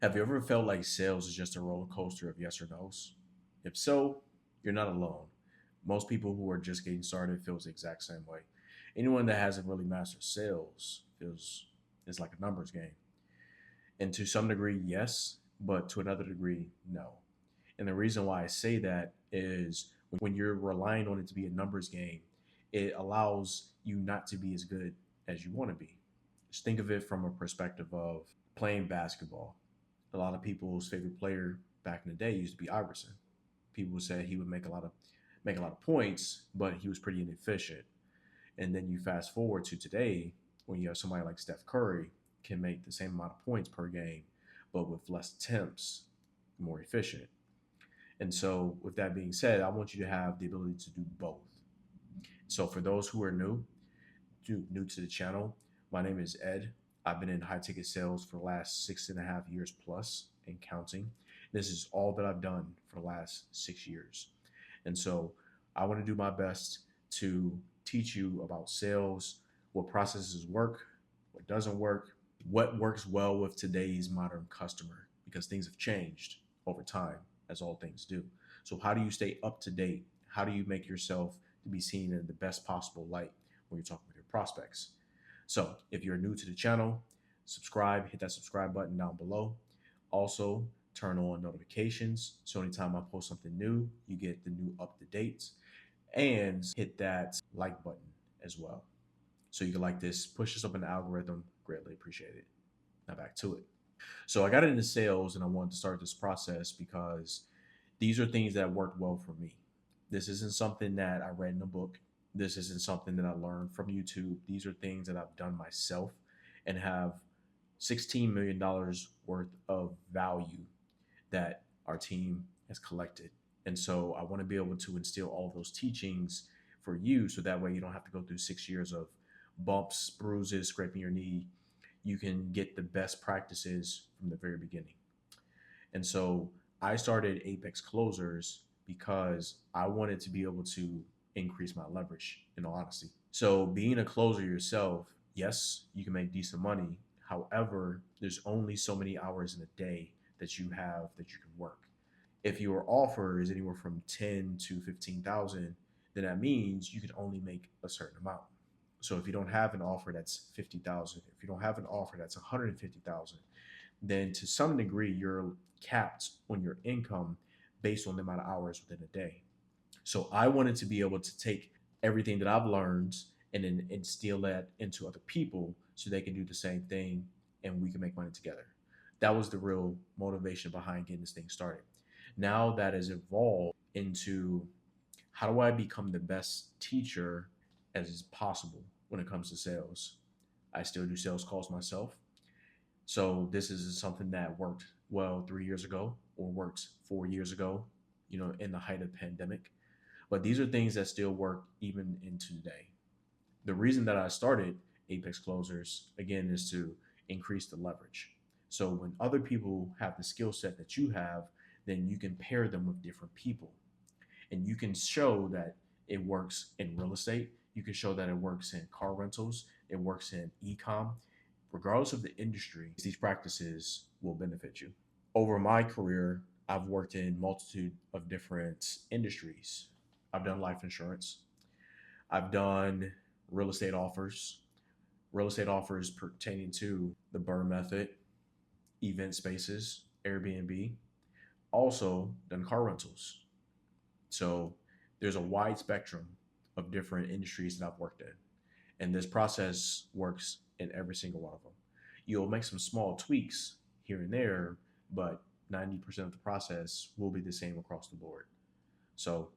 Have you ever felt like sales is just a roller coaster of yes or no's? If so, you're not alone. Most people who are just getting started feels the exact same way. Anyone that hasn't really mastered sales feels it's like a numbers game. And to some degree, yes, but to another degree, no. And the reason why I say that is when you're relying on it to be a numbers game, it allows you not to be as good as you want to be. Just think of it from a perspective of playing basketball. A lot of people's favorite player back in the day used to be Iverson. People said he would make a lot of points, but he was pretty inefficient. And then you fast forward to today when you have somebody like Steph Curry can make the same amount of points per game, but with less attempts, more efficient. And so, with that being said, I want you to have the ability to do both. So, for those who are new to the channel, my name is Ed. I've been in high ticket sales for the last 6.5 years plus and counting. This is all that I've done for the last 6 years. And so I want to do my best to teach you about sales, what processes work, what doesn't work, what works well with today's modern customer, because things have changed over time, as all things do. So, how do you stay up to date? How do you make yourself to be seen in the best possible light when you're talking with your prospects? So, if you're new to the channel, subscribe, hit that subscribe button down below. Also, turn on notifications so anytime I post something new, you get the new up to dates, and hit that like button as well. So you can like this, push this up in the algorithm. Greatly appreciate it. Now back to it. So I got into sales and I wanted to start this process because these are things that worked well for me. This isn't something that I read in a book. This isn't something that I learned from YouTube. These are things that I've done myself and have $16 million worth of value that our team has collected. And so I want to be able to instill all of those teachings for you so that way you don't have to go through 6 years of bumps, bruises, scraping your knee. You can get the best practices from the very beginning. And so I started Apex Closers because I wanted to be able to increase my leverage, in all honesty. So being a closer yourself, yes, you can make decent money. However, there's only so many hours in a day that you have that you can work. If your offer is anywhere from 10 to 15,000, then that means you can only make a certain amount. So if you don't have an offer that's 50,000, if you don't have an offer that's 150,000, then to some degree you're capped on your income based on the amount of hours within a day. So I wanted to be able to take everything that I've learned and then instill that into other people so they can do the same thing and we can make money together. That was the real motivation behind getting this thing started. Now that has evolved into how do I become the best teacher as is possible when it comes to sales. I still do sales calls myself. So this is something that worked well 3 years ago or worked 4 years ago, in the height of the pandemic. But these are things that still work even into today. The reason that I started Apex Closers, again, is to increase the leverage. So when other people have the skill set that you have, then you can pair them with different people. And you can show that it works in real estate. You can show that it works in car rentals. It works in e-com. Regardless of the industry, these practices will benefit you. Over my career, I've worked in multitude of different industries. I've done life insurance. I've done real estate offers, pertaining to the Burr method, event spaces, Airbnb, also done car rentals. So there's a wide spectrum of different industries that I've worked in. And this process works in every single one of them. You'll make some small tweaks here and there, but 90% of the process will be the same across the board. So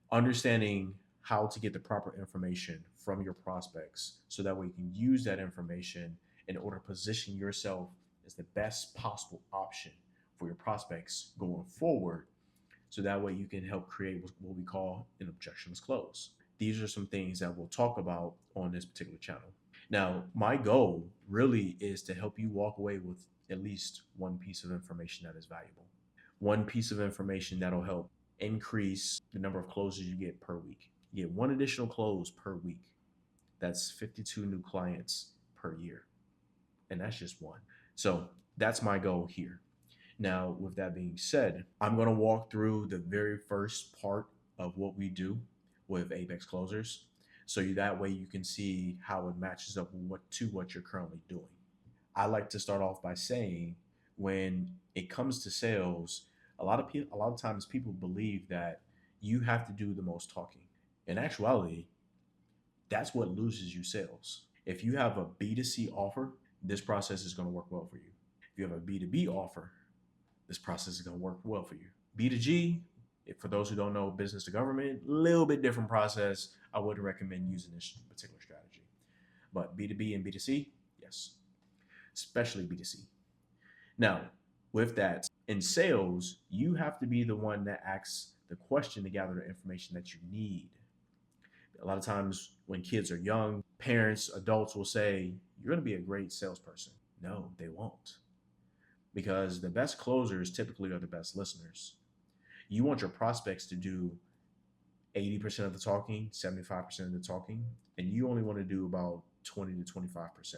understanding how to get the proper information from your prospects so that way you can use that information in order to position yourself as the best possible option for your prospects going forward. So that way you can help create what we call an objectionless close. These are some things that we'll talk about on this particular channel. Now, my goal really is to help you walk away with at least one piece of information that is valuable. One piece of information that'll help increase the number of closes you get per week. You get one additional close per week. That's 52 new clients per year. And that's just one. So that's my goal here. Now, with that being said, I'm going to walk through the very first part of what we do with Apex Closers. So that way you can see how it matches up what you're currently doing. I like to start off by saying when it comes to sales, a lot of times people believe that you have to do the most talking. In actuality, that's what loses you sales. If you have a B2C offer, this process is going to work well for you. If you have a B2B offer, this process is going to work well for you. B2G, for those who don't know, business to government, a little bit different process. I wouldn't recommend using this particular strategy. But B2B and B2C, yes, especially B2C. Now, with that, in sales, you have to be the one that asks the question to gather the information that you need. A lot of times when kids are young, parents, adults will say, "You're going to be a great salesperson." No, they won't. Because the best closers typically are the best listeners. You want your prospects to do 80% of the talking, 75% of the talking, and you only want to do about 20 to 25%.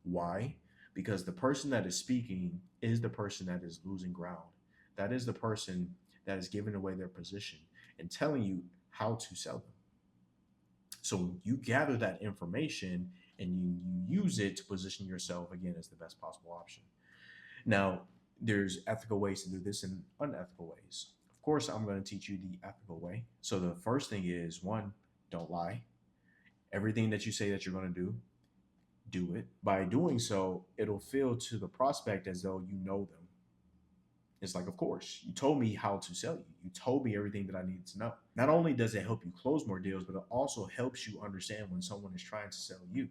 Why? Because the person that is speaking is the person that is losing ground. That is the person that is giving away their position and telling you how to sell them. So you gather that information and you use it to position yourself again as the best possible option. Now, there's ethical ways to do this and unethical ways. Of course, I'm going to teach you the ethical way. So the first thing is one, don't lie. Everything that you say that you're going to do it. By doing so, it'll feel to the prospect as though you know them. It's like, of course, you told me how to sell you. You told me everything that I needed to know. Not only does it help you close more deals, but it also helps you understand when someone is trying to sell you.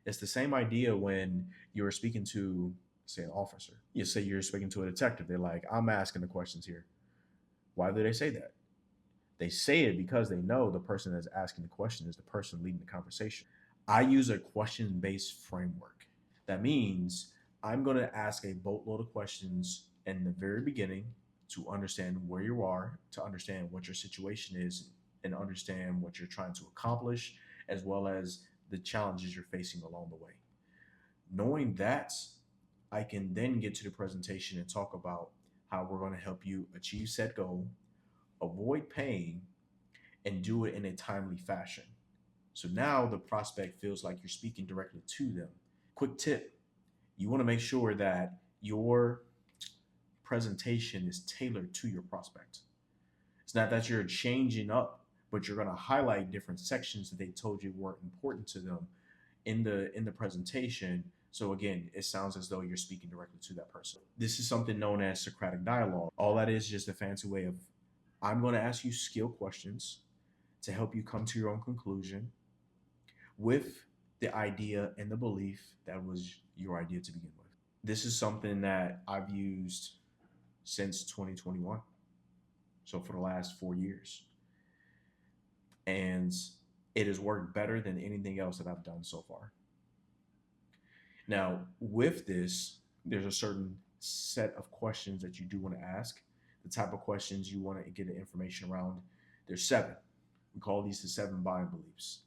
It's the same idea when you're speaking to, say, an officer. You say you're speaking to a detective. They're like, I'm asking the questions here. Why do they say that? They say it because they know the person that's asking the question is the person leading the conversation. I use a question based framework. That means I'm going to ask a boatload of questions in the very beginning to understand where you are, to understand what your situation is, and understand what you're trying to accomplish, as well as the challenges you're facing along the way. Knowing that, I can then get to the presentation and talk about how we're going to help you achieve said goal, avoid pain, and do it in a timely fashion. So now the prospect feels like you're speaking directly to them. Quick tip, you want to make sure that your presentation is tailored to your prospect. It's not that you're changing up, but you're going to highlight different sections that they told you were important to them in the presentation. So again, it sounds as though you're speaking directly to that person. This is something known as Socratic dialogue. All that is just a fancy way of I'm going to ask you skill questions to help you come to your own conclusion with the idea and the belief that was your idea to begin with. This is something that I've used since 2021. So for the last 4 years. And it has worked better than anything else that I've done so far. Now, with this, there's a certain set of questions that you do want to ask. The type of questions you want to get the information around. There's 7. We call these the 7 buying beliefs.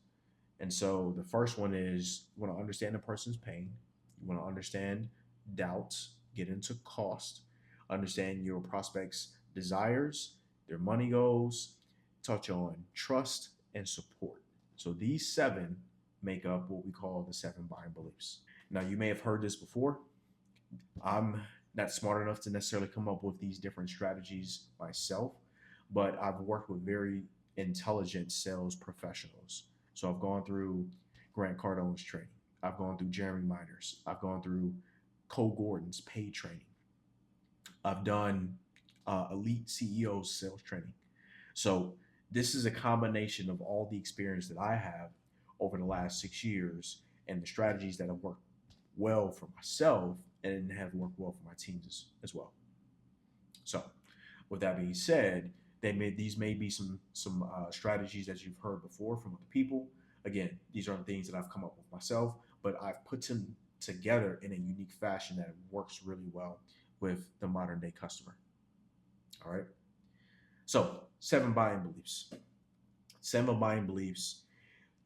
And so the first one is you want to understand the person's pain. You want to understand doubts, get into cost, understand your prospects' desires, their money goals, touch on trust and support. So these 7 make up what we call the 7 buying beliefs. Now, you may have heard this before. I'm not smart enough to necessarily come up with these different strategies myself, but I've worked with very intelligent sales professionals. So I've gone through Grant Cardone's training. I've gone through Jeremy Miner's. I've gone through Cole Gordon's paid training. I've done elite CEO's sales training. So this is a combination of all the experience that I have over the last 6 years and the strategies that have worked well for myself and have worked well for my teams as well. So with that being said, these may be some strategies that you've heard before from other people. Again, these aren't things that I've come up with myself, but I've put them together in a unique fashion that works really well with the modern day customer. All right. So 7 buying beliefs. 7 buying beliefs.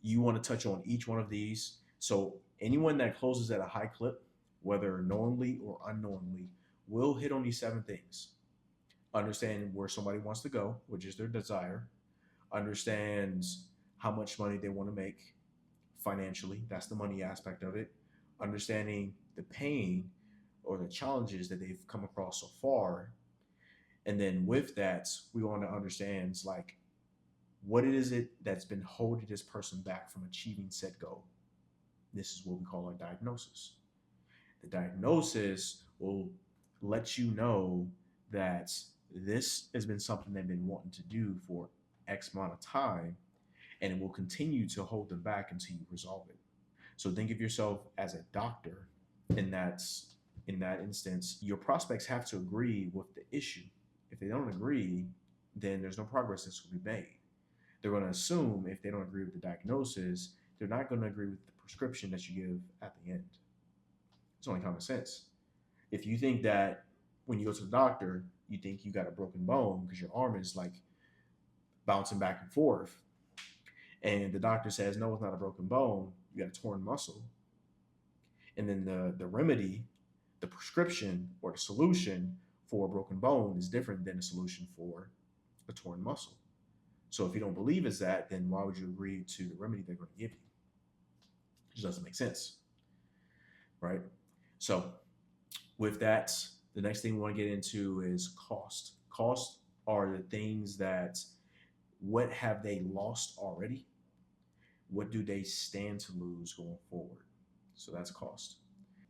You want to touch on each one of these. So anyone that closes at a high clip, whether knowingly or unknowingly, will hit on these 7 things. Understand where somebody wants to go, which is their desire. Understands how much money they want to make financially. That's the money aspect of it. Understanding the pain or the challenges that they've come across so far. And then with that, we want to understand like what is it that's been holding this person back from achieving said goal. This is what we call a diagnosis. The diagnosis will let you know that this has been something they've been wanting to do for X amount of time, and it will continue to hold them back until you resolve it. So think of yourself as a doctor, and that's in that instance, your prospects have to agree with the issue. If they don't agree, then there's no progress that's going to be made. They're going to assume if they don't agree with the diagnosis, they're not going to agree with the prescription that you give at the end. It's only common sense. If you think that when you go to the doctor, you think you got a broken bone because your arm is like bouncing back and forth, and the doctor says, no, it's not a broken bone, you got a torn muscle. And then the remedy, the prescription or the solution for a broken bone is different than a solution for a torn muscle. So if you don't believe it's that, then why would you agree to the remedy they're going to give you? It just doesn't make sense, right? So with that, the next thing we want to get into is cost. Cost are the things that, what have they lost already? What do they stand to lose going forward? So that's cost.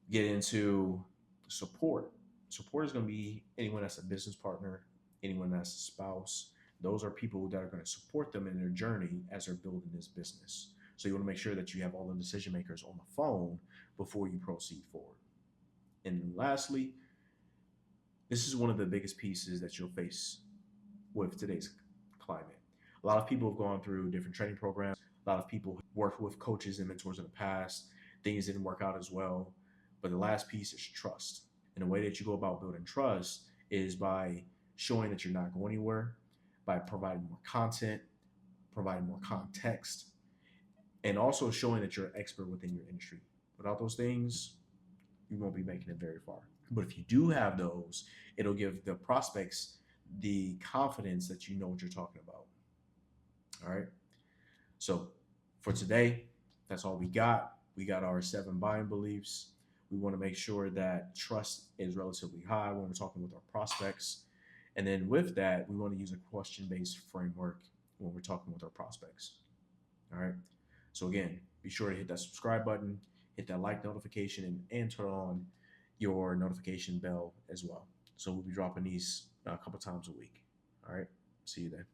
Get into support. Support is going to be anyone that's a business partner, anyone that's a spouse. Those are people that are going to support them in their journey as they're building this business. So you want to make sure that you have all the decision makers on the phone before you proceed forward. And lastly, this is one of the biggest pieces that you'll face with today's climate. A lot of people have gone through different training programs. A lot of people worked with coaches and mentors in the past. Things didn't work out as well. But the last piece is trust. And the way that you go about building trust is by showing that you're not going anywhere, by providing more content, providing more context, and also showing that you're an expert within your industry. Without those things, you won't be making it very far. But if you do have those, it'll give the prospects the confidence that you know what you're talking about. All right. So for today, that's all we got. We got our 7 buying beliefs. We want to make sure that trust is relatively high when we're talking with our prospects. And then with that, we want to use a question-based framework when we're talking with our prospects. All right. So again, be sure to hit that subscribe button, hit that like notification, and turn on your notification bell as well. So we'll be dropping these a couple times a week. All right. See you then.